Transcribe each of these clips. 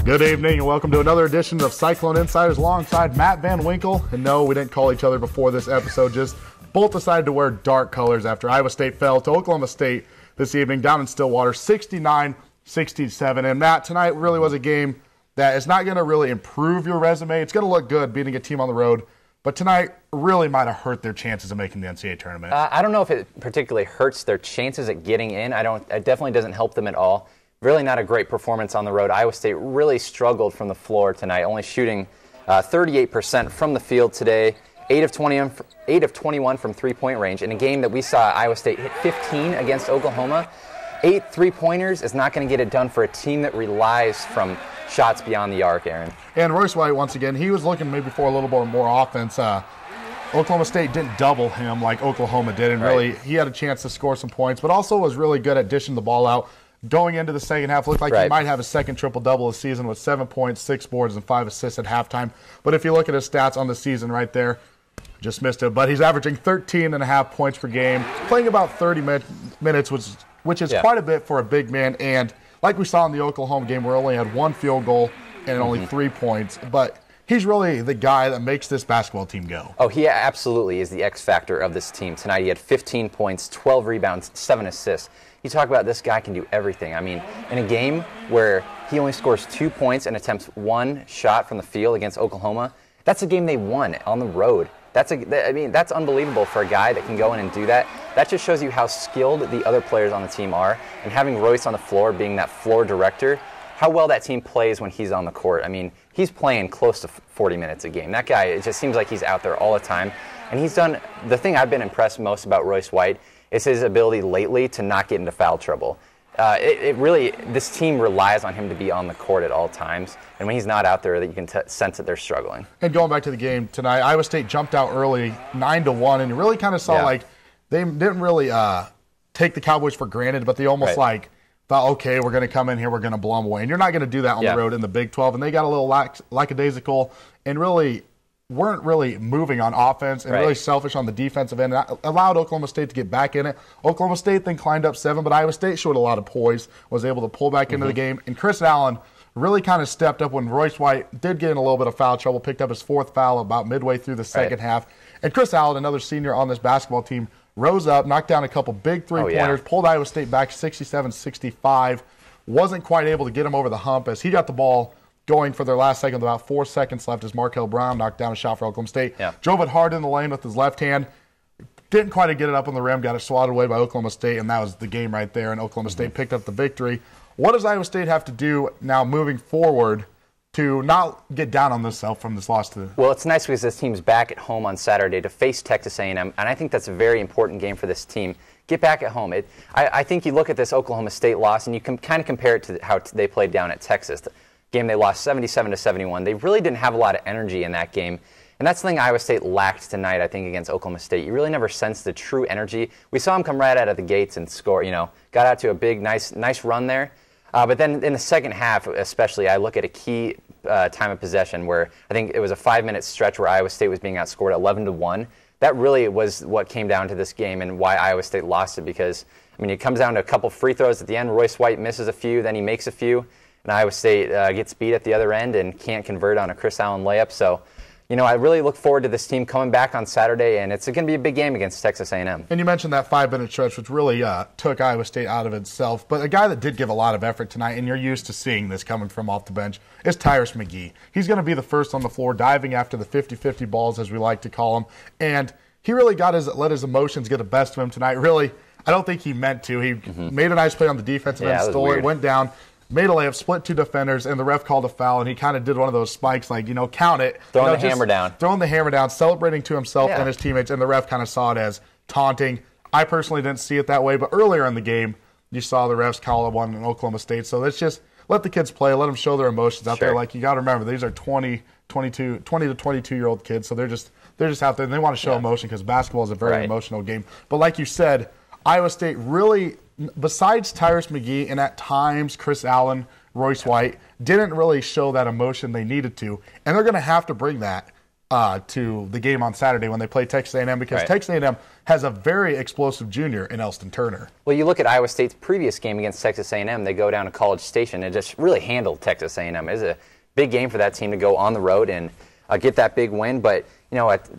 Good evening and welcome to another edition of Cyclone InCYders alongside Matt Van Winkle. And no, we didn't call each other before this episode, just both decided to wear dark colors after Iowa State fell to Oklahoma State this evening down in Stillwater, 69-67. And Matt, tonight really was a game that is not going to really improve your resume. It's going to look good beating a team on the road, but tonight really might have hurt their chances of making the NCAA tournament. I don't know if it particularly hurts their chances at getting in. It definitely doesn't help them at all. Really not a great performance on the road. Iowa State really struggled from the floor tonight, only shooting 38% from the field today, 8 of 21 from three-point range. In a game that we saw Iowa State hit 15 against Oklahoma, 8 three-pointers is not going to get it done for a team that relies from shots beyond the arc, Aaron. And Royce White, once again, he was looking maybe for a little bit more offense. Oklahoma State didn't double him like Oklahoma did, and really he had a chance to score some points, but also was really good at dishing the ball out. Going into the second half, looked like he might have a second triple-double this season with 7 points, 6 boards, and 5 assists at halftime. But if you look at his stats on the season right there, just missed it. But he's averaging 13.5 points per game, playing about 30 minutes, which is quite a bit for a big man. And like we saw in the Oklahoma game, where he only had 1 field goal and only 3 points. But he's really the guy that makes this basketball team go. Oh, he absolutely is the X factor of this team. Tonight he had 15 points, 12 rebounds, 7 assists. You talk about this guy can do everything. I mean, in a game where he only scores 2 points and attempts 1 shot from the field against Oklahoma, that's a game they won on the road. That's unbelievable for a guy that can go in and do that. That just shows you how skilled the other players on the team are. And having Royce on the floor, being that floor director, how well that team plays when he's on the court. I mean, he's playing close to 40 minutes a game. That guy, it just seems like he's out there all the time. And he's done, the thing I've been impressed most about Royce White is his ability lately to not get into foul trouble. This team relies on him to be on the court at all times, and when he's not out there, that you can sense that they're struggling. And going back to the game tonight, Iowa State jumped out early, 9-1, and you really kind of saw like they didn't really take the Cowboys for granted, but they almost thought, okay, we're going to come in here, we're going to blow them away, and you're not going to do that on the road in the Big 12. And they got a little lackadaisical and really weren't really moving on offense and really selfish on the defensive end. And allowed Oklahoma State to get back in it. Oklahoma State then climbed up 7, but Iowa State showed a lot of poise, was able to pull back into the game. And Chris Allen really kind of stepped up when Royce White did get in a little bit of foul trouble, picked up his 4th foul about midway through the second half. And Chris Allen, another senior on this basketball team, rose up, knocked down a couple big three-pointers, pulled Iowa State back 67-65. Wasn't quite able to get him over the hump as he got the ball going for their last second with about 4 seconds left as Markel Brown knocked down a shot for Oklahoma State. Drove it hard in the lane with his left hand. Didn't quite get it up on the rim. Got it swatted away by Oklahoma State, and that was the game right there, and Oklahoma State picked up the victory. What does Iowa State have to do now moving forward to not get down on themselves from this loss to the... Well, it's nice because this team's back at home on Saturday to face Texas A&M, and I think that's a very important game for this team. Get back at home. I think you look at this Oklahoma State loss, and you can kind of compare it to how they played down at Texas. The game they lost 77-71. They really didn't have a lot of energy in that game. And that's the thing Iowa State lacked tonight, I think, against Oklahoma State. You really never sensed the true energy. We saw them come right out of the gates and score, got out to a big, nice run there. But then in the second half, especially, I look at a key time of possession where I think it was a 5-minute stretch where Iowa State was being outscored 11-1. That really was what came down to this game and why Iowa State lost it because, it comes down to a couple free throws at the end. Royce White misses a few, then he makes a few. And Iowa State gets beat at the other end and can't convert on a Chris Allen layup. So, I really look forward to this team coming back on Saturday, and it's going to be a big game against Texas A&M. And you mentioned that 5-minute stretch, which really took Iowa State out of itself. But a guy that did give a lot of effort tonight, and you're used to seeing this coming from off the bench, is Tyrus McGee. He's going to be the first on the floor, diving after the 50-50 balls, as we like to call them. And he really let his emotions get the best of him tonight. Really, I don't think he meant to. He made a nice play on the defensive end, stole it, went down, made a layup, split 2 defenders, and the ref called a foul, and he kind of did one of those spikes, like, count it. Throwing the hammer down. Throwing the hammer down, celebrating to himself and his teammates, and the ref kind of saw it as taunting. I personally didn't see it that way, but earlier in the game, you saw the refs call one in Oklahoma State, so let's just let the kids play, let them show their emotions out there. Like, you got to remember, these are 20 to 22-year-old kids, so they're just out there, and they want to show emotion because basketball is a very emotional game. But like you said, Iowa State really, besides Tyrus McGee and at times Chris Allen, Royce White, didn't really show that emotion they needed to. And they're going to have to bring that to the game on Saturday when they play Texas A&M, because Texas A&M has a very explosive junior in Elston Turner. Well, you look at Iowa State's previous game against Texas A&M. They go down to College Station and just really handled Texas A&M. It was a big game for that team to go on the road and get that big win. But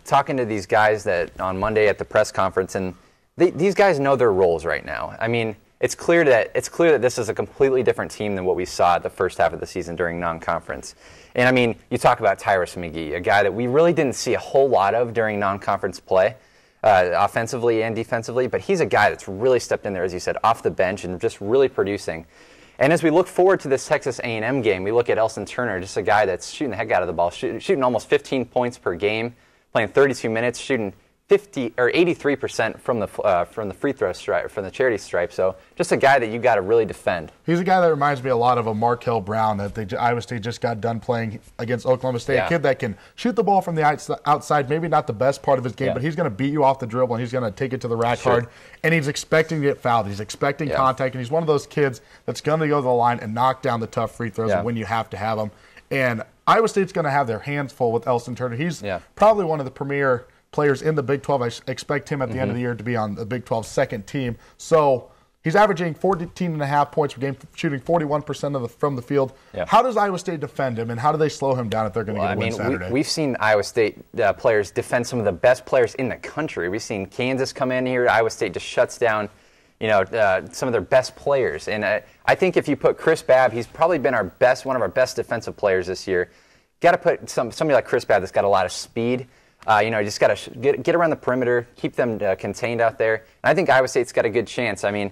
talking to these guys that on Monday at the press conference, and these guys know their roles right now. I mean, it's clear that this is a completely different team than what we saw at the first half of the season during non-conference. And I mean, you talk about Tyrus McGee, a guy that we really didn't see a whole lot of during non-conference play, offensively and defensively, but he's a guy that's really stepped in there, as you said, off the bench and just really producing. And as we look forward to this Texas A&M game, we look at Elston Turner, just a guy that's shooting the heck out of the ball, shooting almost 15 points per game, playing 32 minutes, shooting 83% from the free throw stripe, from the charity stripe. So just a guy that you got to really defend. He's a guy that reminds me a lot of a Markel Brown that Iowa State just got done playing against Oklahoma State. A kid that can shoot the ball from the outside, maybe not the best part of his game, but he's going to beat you off the dribble and he's going to take it to the rack hard. And he's expecting to get fouled. He's expecting contact, and he's one of those kids that's going to go to the line and knock down the tough free throws when you have to have them. And Iowa State's going to have their hands full with Elston Turner. He's probably one of the premier players in the Big 12. I expect him at the end of the year to be on the Big 12's second team. So he's averaging 14.5 points per game, shooting 41% from the field. How does Iowa State defend him, and how do they slow him down if they're going to get a win Saturday? We've seen Iowa State players defend some of the best players in the country. We've seen Kansas come in here. Iowa State just shuts down some of their best players. And I think if you put Chris Babb, he's probably been one of our best defensive players this year. Got to put somebody like Chris Babb that's got a lot of speed. You just got to get around the perimeter, keep them contained out there. And I think Iowa State's got a good chance. I mean,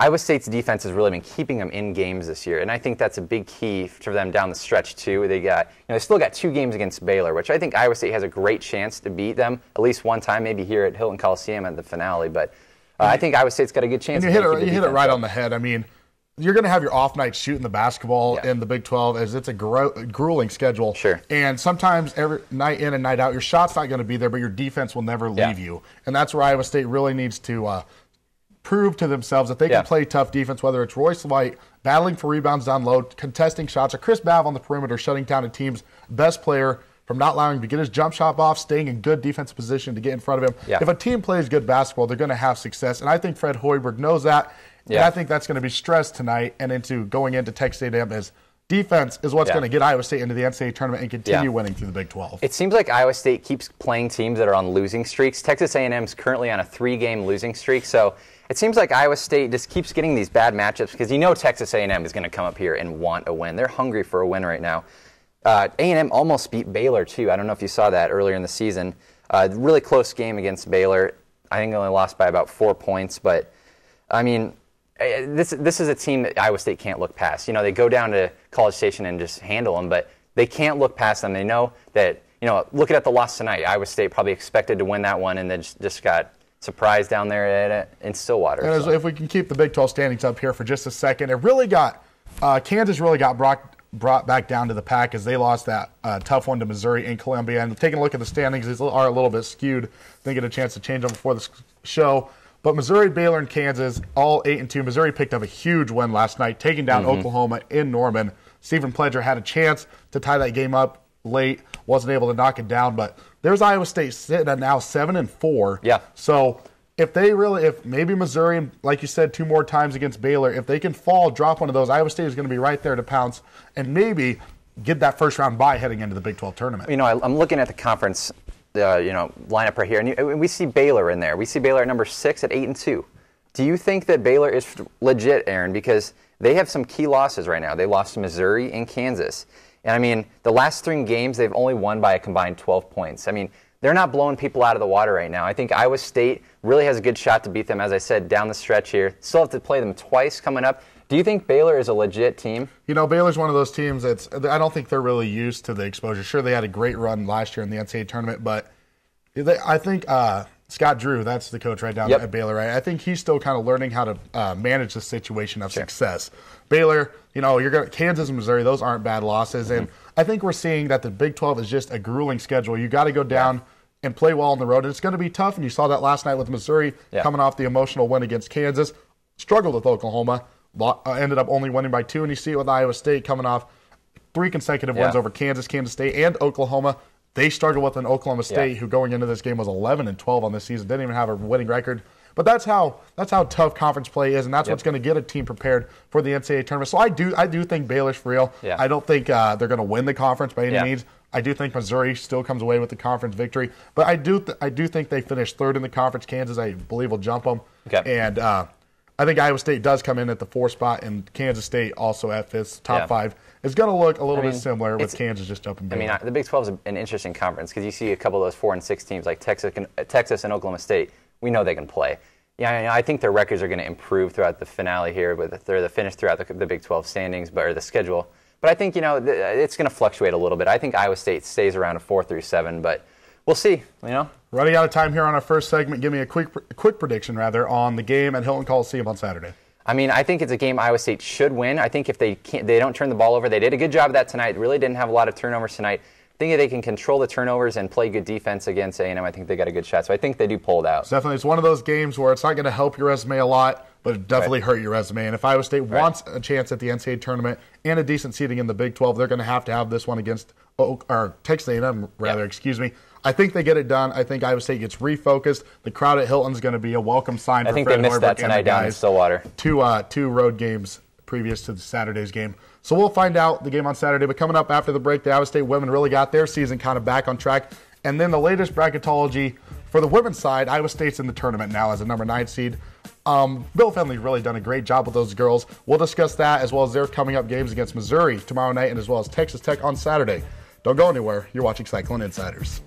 Iowa State's defense has really been keeping them in games this year, and I think that's a big key for them down the stretch too. They still got 2 games against Baylor, which I think Iowa State has a great chance to beat them at least one time, maybe here at Hilton Coliseum at the finale. But I think Iowa State's got a good chance. And you hit it right on the head. I mean, you're going to have your off night shooting the basketball in the Big 12, as it's a grueling schedule. Sure. And sometimes every night in and night out, your shot's not going to be there, but your defense will never leave you. And that's where Iowa State really needs to prove to themselves that they can play tough defense, whether it's Royce White battling for rebounds down low, contesting shots, or Chris Babb on the perimeter, shutting down a team's best player from not allowing him to get his jump shot off, staying in good defensive position to get in front of him. If a team plays good basketball, they're going to have success. And I think Fred Hoiberg knows that. And I think that's going to be stressed tonight and going into Texas A&M, as defense is what's going to get Iowa State into the NCAA tournament and continue winning through the Big 12. It seems like Iowa State keeps playing teams that are on losing streaks. Texas A&M is currently on a 3-game losing streak, so it seems like Iowa State just keeps getting these bad matchups because Texas A&M is going to come up here and want a win. They're hungry for a win right now. A&M almost beat Baylor, too. I don't know if you saw that earlier in the season. Really close game against Baylor. I think they only lost by about 4 points, but, I mean, this is a team that Iowa State can't look past. They go down to College Station and just handle them, but they can't look past them. They know that, looking at the loss tonight, Iowa State probably expected to win that one and then just got surprised down there in Stillwater. And if we can keep the Big 12 standings up here for just a second, it really Kansas really got brought back down to the pack as they lost that tough one to Missouri in Columbia. And taking a look at the standings, these are a little bit skewed. Didn't get a chance to change them before the show. But Missouri, Baylor, and Kansas, all 8-2. Missouri picked up a huge win last night, taking down Oklahoma in Norman. Stephen Pledger had a chance to tie that game up late, wasn't able to knock it down. But there's Iowa State sitting at now 7-4. Yeah. So if maybe Missouri, like you said, 2 more times against Baylor, if they can drop one of those, Iowa State is going to be right there to pounce and maybe get that first round bye heading into the Big 12 tournament. I'm looking at the conference lineup right here, and we see Baylor in there. We see Baylor at number 6 at 8-2. Do you think that Baylor is legit, Aaron? Because they have some key losses right now. They lost to Missouri and Kansas. And, I mean, the last 3 games, they've only won by a combined 12 points. I mean, they're not blowing people out of the water right now. I think Iowa State really has a good shot to beat them, as I said, down the stretch here. Still have to play them twice coming up. Do you think Baylor is a legit team? Baylor's one of those teams I don't think they're really used to the exposure. Sure, they had a great run last year in the NCAA tournament, but I think Scott Drew, that's the coach right down at Baylor, right? I think he's still kind of learning how to manage the situation of success. Baylor, Kansas and Missouri, those aren't bad losses, and I think we're seeing that the Big 12 is just a grueling schedule. You got to go down and play well on the road, and it's going to be tough. And you saw that last night with Missouri coming off the emotional win against Kansas, struggled with Oklahoma. Ended up only winning by 2, and you see it with Iowa State coming off 3 consecutive wins over Kansas, Kansas State, and Oklahoma. They struggled with an Oklahoma State who going into this game was 11-12 on this season, didn't even have a winning record. But that's how tough conference play is, and that's what's going to get a team prepared for the NCAA tournament. So I do think Baylor's for real. Yeah. I don't think they're going to win the conference by any means. I do think Missouri still comes away with the conference victory, but I do think they finish third in the conference. Kansas, I believe, will jump them, and I think Iowa State does come in at the 4th spot, and Kansas State also at 5th, top 5. It's going to look a little bit similar with Kansas just jumping back. I mean, the Big 12 is an interesting conference because you see a couple of those 4 and 6 teams like Texas and Oklahoma State. We know they can play. Yeah, I think their records are going to improve throughout the finale here, with the finish throughout the Big 12 standings, or the schedule. But I think it's going to fluctuate a little bit. I think Iowa State stays around a 4 through 7, but we'll see. Running out of time here on our first segment. Give me a quick prediction on the game at Hilton Coliseum on Saturday. I mean, I think it's a game Iowa State should win. I think if they don't turn the ball over, they did a good job of that tonight. Really didn't have a lot of turnovers tonight. I think if they can control the turnovers and play good defense against A&M, I think they got a good shot. So I think they do pull it out. Definitely, it's one of those games where it's not going to help your resume a lot, but it definitely hurt your resume. And if Iowa State wants a chance at the NCAA tournament and a decent seeding in the Big 12, they're going to have this one against Texas A&M, excuse me. I think they get it done. I think Iowa State gets refocused. The crowd at Hilton's going to be a welcome sign for Fred Hoiberg. I think they missed that tonight down in Stillwater. Two road games previous to Saturday's game. So we'll find out the game on Saturday. But coming up after the break, the Iowa State women really got their season kind of back on track. And then the latest bracketology for the women's side, Iowa State's in the tournament now as a number 9 seed. Bill Fenley's really done a great job with those girls. We'll discuss that as well as their coming up games against Missouri tomorrow night and as well as Texas Tech on Saturday. Don't go anywhere. You're watching Cyclone InCYders.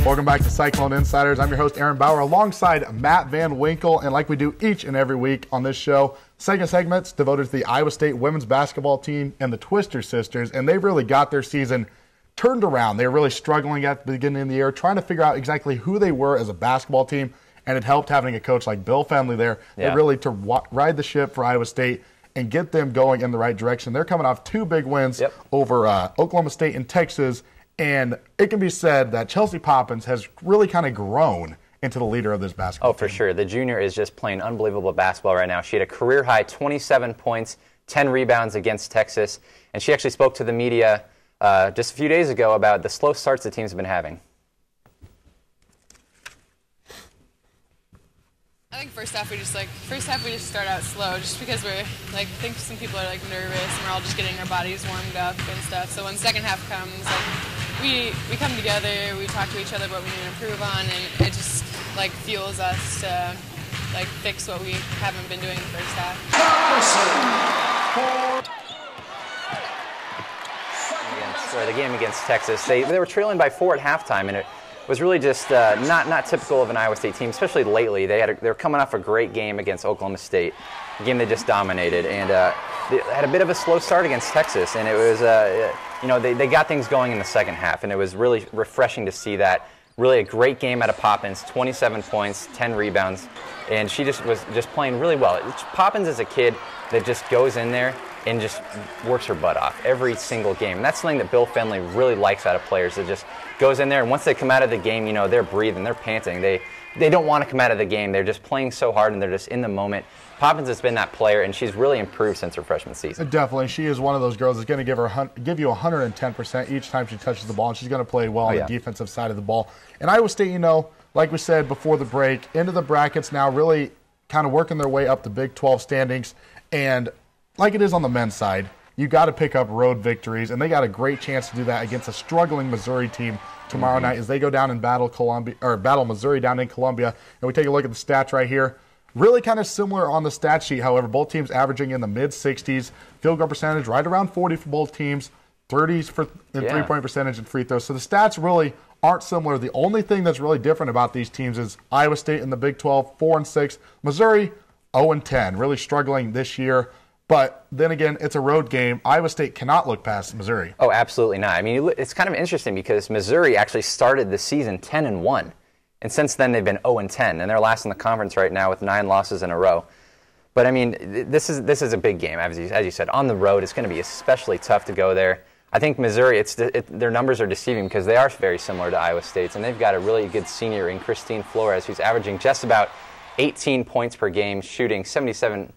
Welcome back to Cyclone InCYders. I'm your host, Aaron Bauer, alongside Matt Van Winkle. And like we do each and every week on this show, second segment's devoted to the Iowa State women's basketball team and the Twister sisters. And they really got their season turned around. They were really struggling at the beginning of the year, trying to figure out exactly who they were as a basketball team. And it helped having a coach like Bill Fenley there. They really to ride the ship for Iowa State and get them going in the right direction. They're coming off 2 big wins over Oklahoma State and Texas. And it can be said that Chelsea Poppins has really kind of grown into the leader of this basketball team. For sure. The junior is just playing unbelievable basketball right now. She had a career-high 27 points, 10 rebounds against Texas. And she actually spoke to the media just a few days ago about the slow starts the teams have been having. I think first half we just start out slow, just because we're I think some people are nervous and we're all just getting our bodies warmed up and stuff. So when the second half comes, we come together, we talk to each other what we need to improve on, and it just fuels us to fix what we haven't been doing in the first half. The game against Texas, they were trailing by 4 at halftime, and it was really just not typical of an Iowa State team, especially lately. They were coming off a great game against Oklahoma State, a game they just dominated, and they had a bit of a slow start against Texas, and it was they got things going in the second half, and it was really refreshing to see that. Really a great game out of Poppins, 27 points, 10 rebounds, and she was playing really well. Poppins is a kid that just goes in there and just works her butt off every single game. And that's something that Bill Fenley really likes out of players, that just goes in there, and once they come out of the game, they're breathing, they're panting. They don't want to come out of the game. They're just playing so hard, and they're just in the moment. Poppins has been that player, and she's really improved since her freshman season. Definitely. She is one of those girls that's going to give you 110% each time she touches the ball, and she's going to play well on the defensive side of the ball. And Iowa State, like we said before the break, into the brackets now, really kind of working their way up the Big 12 standings. And like it is on the men's side, you got to pick up road victories, and they got a great chance to do that against a struggling Missouri team tomorrow night as they go down and battle Missouri down in Columbia. And we take a look at the stats right here. Really kind of similar on the stat sheet, however, both teams averaging in the mid-60s, field goal percentage right around 40 for both teams, 30s in three-point percentage and free throws. So the stats really aren't similar. The only thing that's really different about these teams is Iowa State in the Big 12, 4-6, Missouri 0-10, really struggling this year. But then again, it's a road game. Iowa State cannot look past Missouri. Oh, absolutely not. I mean, it's kind of interesting because Missouri actually started the season 10-1. And since then, they've been 0-10. And they're last in the conference right now with 9 losses in a row. But I mean, this is a big game, as you said. On the road, it's going to be especially tough to go there. I think Missouri, their numbers are deceiving because they are very similar to Iowa State's, and they've got a really good senior in Christine Flores, who's averaging just about 18 points per game, shooting 77%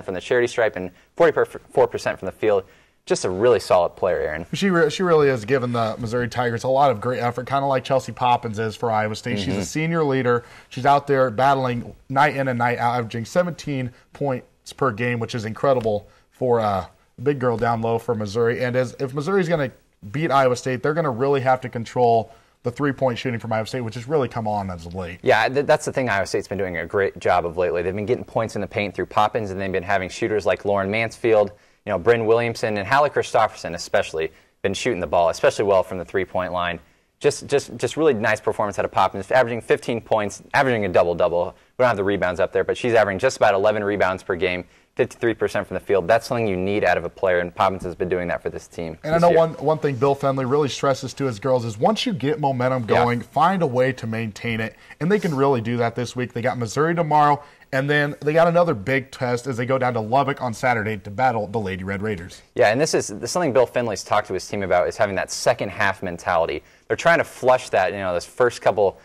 from the charity stripe and 44% from the field. Just a really solid player, Aaron. She really has given the Missouri Tigers a lot of great effort, kind of like Chelsea Poppins is for Iowa State. She's a senior leader. She's out there battling night in and night out, averaging 17 points per game, which is incredible for a big girl down low for Missouri. And if Missouri's going to beat Iowa State, they're going to really have to control the three-point shooting from Iowa State, which has really come on as of late. Yeah, that's the thing Iowa State's been doing a great job of lately. They've been getting points in the paint through Poppins, and they've been having shooters like Lauren Mansfield, Bryn Williamson, and Hallie Christopherson especially been shooting the ball, especially well from the three-point line. Just really nice performance out of Poppins, averaging 15 points, averaging a double-double. We don't have the rebounds up there, but she's averaging just about 11 rebounds per game, 53% from the field. That's something you need out of a player, and Poppins has been doing that for this team. And I know one thing Bill Fenley really stresses to his girls is once you get momentum going, find a way to maintain it. And they can really do that this week. They got Missouri tomorrow, and then they got another big test as they go down to Lubbock on Saturday to battle the Lady Red Raiders. Yeah, and this is something Bill Fenley's talked to his team about, is having that second half mentality. They're trying to flush that, this first couple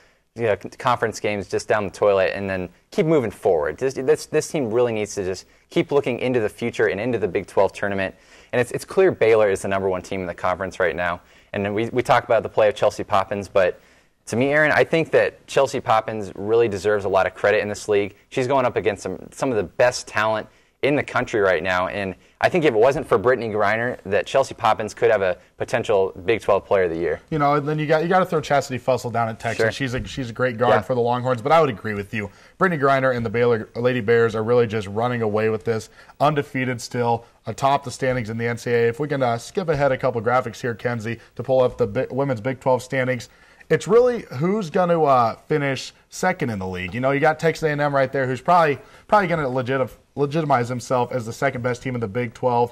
conference games just down the toilet and then keep moving forward. This team really needs to just keep looking into the future and into the Big 12 tournament. And it's clear Baylor is the #1 team in the conference right now. And we talk about the play of Chelsea Poppins, but to me, Aaron, I think that Chelsea Poppins really deserves a lot of credit in this league. She's going up against some of the best talent in the country right now. And I think if it wasn't for Brittany Griner, that Chelsea Poppins could have a potential Big 12 Player of the Year. And then you got to throw Chastity Fussell down at Texas. Sure. She's a great guard for the Longhorns, but I would agree with you. Brittany Griner and the Baylor Lady Bears are really just running away with this, undefeated still, atop the standings in the NCAA. If we can skip ahead a couple graphics here, Kenzie, to pull up the women's Big 12 standings. It's really who's going to finish second in the league. You got Texas A&M right there, who's probably going to legitimize himself as the second best team in the Big 12.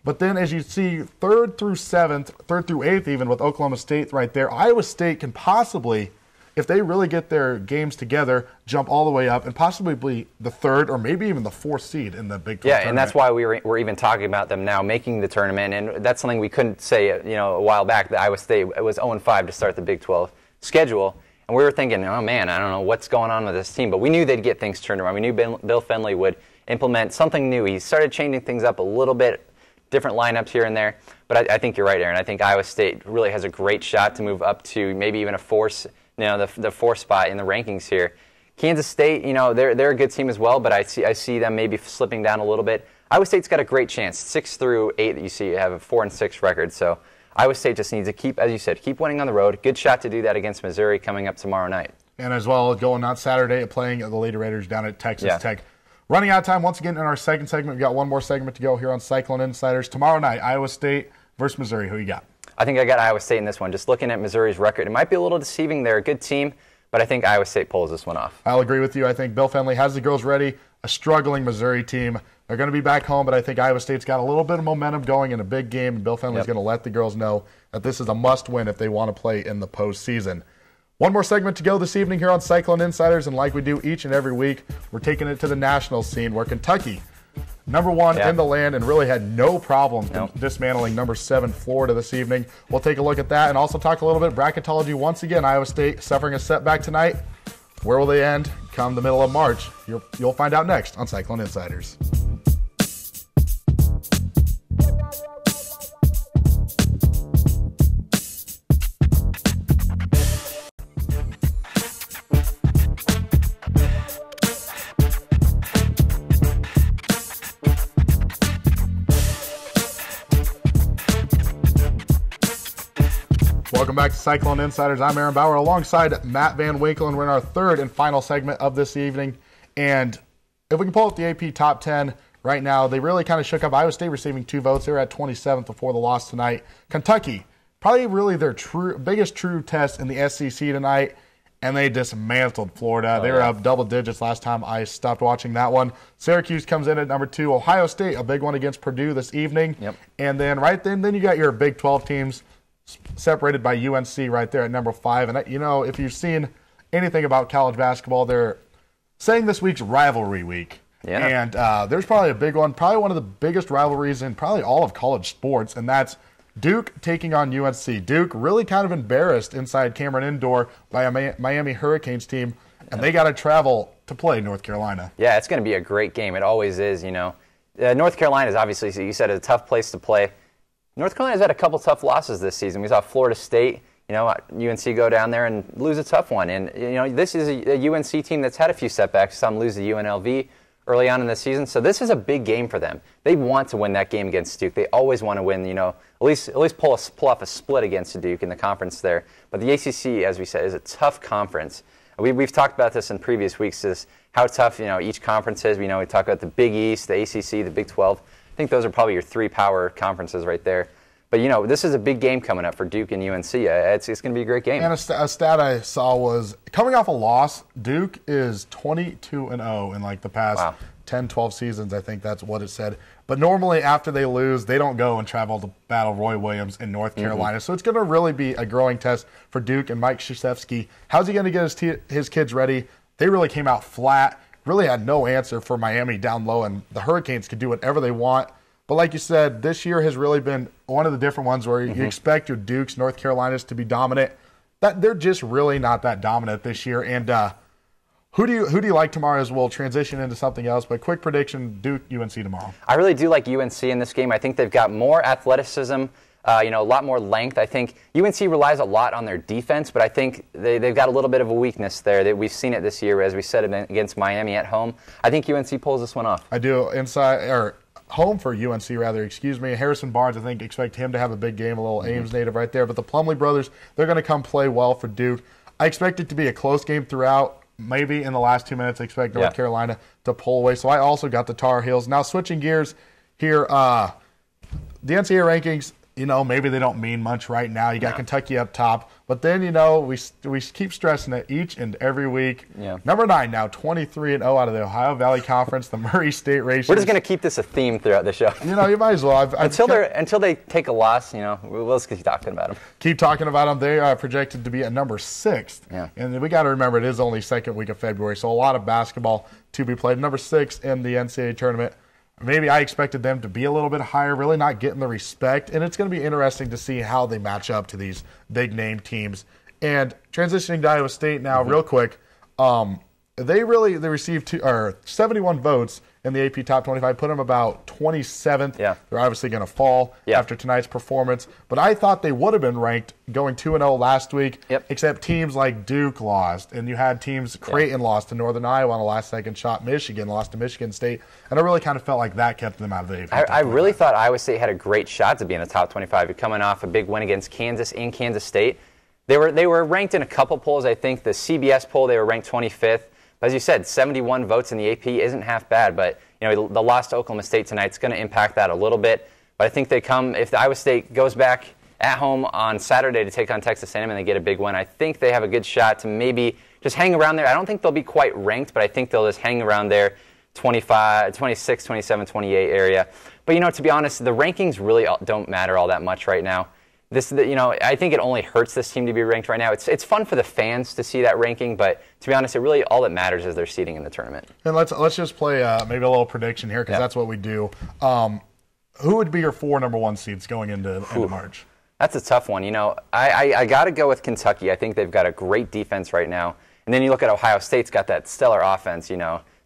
But then as you see, 3rd through 8th even with Oklahoma State right there, Iowa State can possibly, if they really get their games together, jump all the way up and possibly be the 3rd or maybe even the 4th seed in the Big 12 tournament. And that's why we're even talking about them now making the tournament. And that's something we couldn't say a while back, that Iowa State was 0-5 to start the Big 12 schedule. And we were thinking, oh man, I don't know what's going on with this team. But we knew they'd get things turned around. We knew Bill Fenley would implement something new. He started changing things up a little bit, different lineups here and there. But I think you're right, Aaron. I think Iowa State really has a great shot to move up to maybe even the 4th spot in the rankings here. Kansas State, they're a good team as well, but I see them maybe slipping down a little bit. Iowa State's got a great chance. 6 through 8 that you see have a 4-6 record. So Iowa State just needs to keep, as you said, keep winning on the road. Good shot to do that against Missouri coming up tomorrow night. And as well, going on Saturday, playing the Lady Raiders down at Texas Tech. Running out of time once again in our second segment. We've got one more segment to go here on Cyclone InCYders. Tomorrow night, Iowa State versus Missouri. Who you got? I think I got Iowa State in this one. Just looking at Missouri's record, it might be a little deceiving. They're a good team, but I think Iowa State pulls this one off. I'll agree with you. I think Bill Fenley has the girls ready. A struggling Missouri team. They're going to be back home, but I think Iowa State's got a little bit of momentum going in a big game, and Bill Fenley's going to let the girls know that this is a must-win if they want to play in the postseason. One more segment to go this evening here on Cyclone InCYders, and like we do each and every week, we're taking it to the national scene where Kentucky, #1 in the land, and really had no problem dismantling #7 Florida this evening. We'll take a look at that and also talk a little bit bracketology once again. Iowa State suffering a setback tonight. Where will they end come the middle of March? You'll find out next on Cyclone InCYders. Welcome back to Cyclone InCYders. I'm Aaron Bauer alongside Matt Van Winkle, and we're in our third and final segment of this evening. And if we can pull up the AP Top 10 right now, they really kind of shook up. Iowa State receiving 2 votes. They were at 27th before the loss tonight. Kentucky, probably really their biggest true test in the SEC tonight, and they dismantled Florida. They were up double digits last time I stopped watching that one. Syracuse comes in at #2. Ohio State, a big one against Purdue this evening. And then then you got your Big 12 teams separated by UNC right there at #5. And, if you've seen anything about college basketball, they're saying this week's rivalry week. Yeah. And there's probably a big one, probably one of the biggest rivalries in probably all of college sports, and that's Duke taking on UNC. Duke really kind of embarrassed inside Cameron Indoor by a Miami Hurricanes team, and they got to travel to play North Carolina. Yeah, it's going to be a great game. It always is, North Carolina is obviously, you said, a tough place to play. North Carolina's had a couple tough losses this season. We saw Florida State, UNC go down there and lose a tough one. And, this is a UNC team that's had a few setbacks. Some lose to UNLV early on in the season. So this is a big game for them. They want to win that game against Duke. They always want to win, at least pull off a split against Duke in the conference there. But the ACC, as we said, is a tough conference. We've talked about this in previous weeks, is how tough, each conference is. We talk about the Big East, the ACC, the Big 12. I think those are probably your three power conferences right there. But, this is a big game coming up for Duke and UNC. It's going to be a great game. And a stat I saw was, coming off a loss, Duke is 22-0 in like the past 10, 12 seasons. I think that's what it said. But normally after they lose, they don't go and travel to battle Roy Williams in North Carolina. So it's going to really be a growing test for Duke and Mike Krzyzewski. How's he going to get his kids ready? They really came out flat, really had no answer for Miami down low, and the Hurricanes could do whatever they want. But like you said, this year has really been one of the different ones where you expect your Dukes, North Carolinas to be dominant. They're just really not that dominant this year. And who do you like tomorrow, as we'll transition into something else? But quick prediction, Duke, UNC tomorrow. I really do like UNC in this game. I think they've got more athleticism, a lot more length. I think UNC relies a lot on their defense, but I think they've got a little bit of a weakness there. We've seen it this year, as we said, against Miami at home. I think UNC pulls this one off. I do. Home for UNC, Harrison Barnes, I think, expect him to have a big game, a little Ames native right there. But the Plumlee brothers, they're going to come play well for Duke. I expect it to be a close game throughout. Maybe in the last 2 minutes, I expect North Carolina to pull away. So I also got the Tar Heels. Now, switching gears here, the NCAA rankings, maybe they don't mean much right now. You got Kentucky up top. But then, we keep stressing it each and every week. Yeah. Number 9 now, 23-0 out of the Ohio Valley Conference, the Murray State Racers. We're just going to keep this a theme throughout the show. You might as well. Until they take a loss, we'll just keep talking about them. Keep talking about them. They are projected to be at number 6. Yeah. And we got to remember, it is only second week of February, so a lot of basketball to be played. Number 6 in the NCAA tournament. Maybe I expected them to be a little bit higher, really not getting the respect. And it's going to be interesting to see how they match up to these big-name teams. And transitioning to Iowa State now, real quick, they received 71 votes in the AP Top 25, put them about 27th. Yeah. They're obviously going to fall after tonight's performance. But I thought they would have been ranked going 2-0 last week, except teams like Duke lost. And you had teams, Creighton lost to Northern Iowa on a last-second shot. Michigan lost to Michigan State. And I really kind of felt like that kept them out of the AP Top 25. I really thought Iowa State had a great shot to be in the Top 25. Coming off a big win against Kansas in Kansas State. They were ranked in a couple polls. I think the CBS poll, they were ranked 25th. As you said, 71 votes in the AP isn't half bad, but the loss to Oklahoma State tonight is going to impact that a little bit. But I think if the Iowa State goes back at home on Saturday to take on Texas A&M and they get a big win, I think they have a good shot to maybe just hang around there. I don't think they'll be quite ranked, but I think they'll just hang around there, 25, 26, 27, 28 area. But to be honest, the rankings really don't matter all that much right now. I think it only hurts this team to be ranked right now. It's fun for the fans to see that ranking, but to be honest, all that matters is their seeding in the tournament. And let's just play maybe a little prediction here, because that's what we do. Who would be your 4 number 1 seeds going into March? That's a tough one. I got to go with Kentucky. I think they've got a great defense right now. And then you look at Ohio State's got that stellar offense.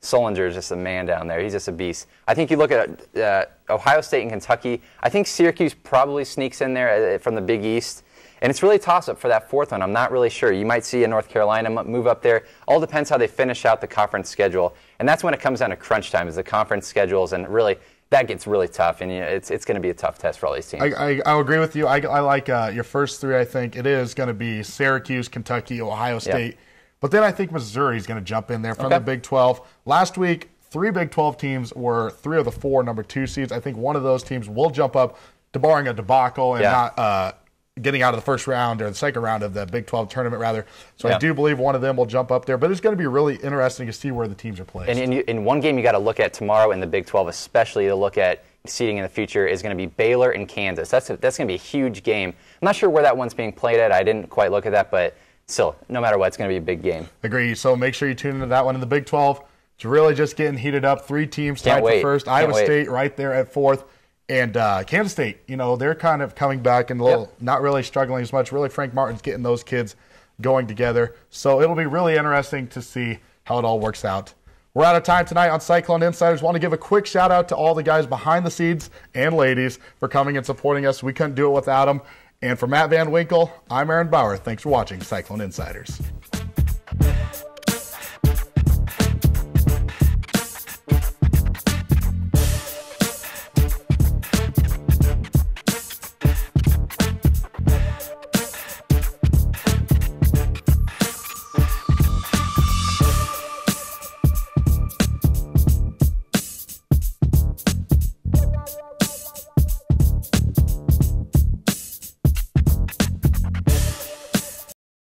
Solinger is just a man down there. He's just a beast. I think you look at Ohio State and Kentucky. I think Syracuse probably sneaks in there from the Big East. And it's really a toss-up for that 4th one. I'm not really sure. You might see a North Carolina move up there. All depends how they finish out the conference schedule. And that's when it comes down to crunch time, is the conference schedules. And really, that gets really tough. And it's going to be a tough test for all these teams. I agree with you. I like your first 3, I think. It is going to be Syracuse, Kentucky, Ohio State. Yep. But then I think Missouri is going to jump in there from the Big 12. Last week, 3 Big 12 teams were 3 of the 4 number 2 seeds. I think one of those teams will jump up, barring a debacle and not getting out of the first round or the second round of the Big 12 tournament, rather. So I do believe one of them will jump up there. But it's going to be really interesting to see where the teams are placed. And in one game you got to look at tomorrow in the Big 12, especially to look at seeding in the future, is going to be Baylor and Kansas. That's going to be a huge game. I'm not sure where that one's being played at. I didn't quite look at that, but still, no matter what, it's going to be a big game. Agree. So make sure you tune into that one. In the Big 12, It's really just getting heated up. 3 teams tied for first. Iowa State right there at 4th. And Kansas State, they're kind of coming back and not really struggling as much. Really, Frank Martin's getting those kids going together. So it'll be really interesting to see how it all works out. We're out of time tonight on Cyclone InCYders. Want to give a quick shout out to all the guys behind the scenes and ladies for coming and supporting us. We couldn't do it without them. And for Matt Van Winkle, I'm Aaron Bauer. Thanks for watching Cyclone InCYders.